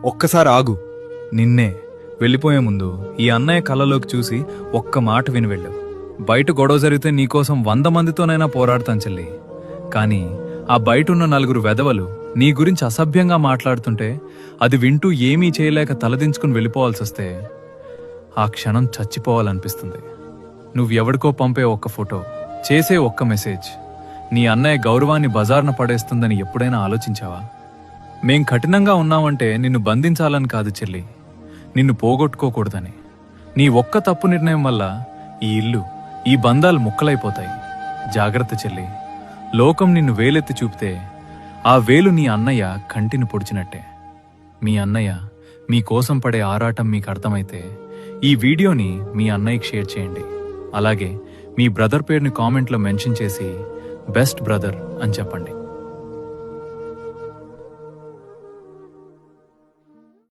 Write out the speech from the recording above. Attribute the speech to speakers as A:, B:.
A: ఒక్కసారి ఆగు. నిన్నే వెళ్ళిపోయే ముందు ఈ అన్నయ్య కళ్ళలోకి చూసి ఒక్క మాట విని వెళ్ళు. బయట గొడవ జరిగితే నీకోసం 100 మందితోనైనా పోరాడతాను చెల్లి. కానీ ఆ బయటున్న 4 వెధవలు నీ గురించి అసభ్యంగా మాట్లాడుతుంటే అది వింటూ ఏమీ చేయలేక తలదించుకుని వెళ్ళిపోవాల్సొస్తే ఆ క్షణం చచ్చిపోవాలనిపిస్తుంది. నువ్వెవడికో పంపే ఒక్క ఫోటో, చేసే ఒక్క మెసేజ్ నీ అన్నయ్య గౌరవాన్ని బజార్న పడేస్తుందని ఎప్పుడైనా ఆలోచించావా? మేం కఠినంగా ఉన్నామంటే నిన్ను బంధించాలని కాదు చెల్లి, నిన్ను పోగొట్టుకోకూడదని. నీ ఒక్క తప్పు నిర్ణయం వల్ల ఈ ఇల్లు, ఈ బంధాలు ముక్కలైపోతాయి. జాగ్రత్త చెల్లి. లోకం నిన్ను వేలెత్తి చూపితే ఆ వేలు నీ అన్నయ్య కంటిని పొడిచినట్టే. మీ అన్నయ్య మీకోసం పడే ఆరాటం మీకు అర్థమైతే ఈ వీడియోని మీ అన్నయ్యకి షేర్ చేయండి. అలాగే మీ బ్రదర్ పేరుని కామెంట్లో మెన్షన్ చేసి బెస్ట్ బ్రదర్ అని చెప్పండి.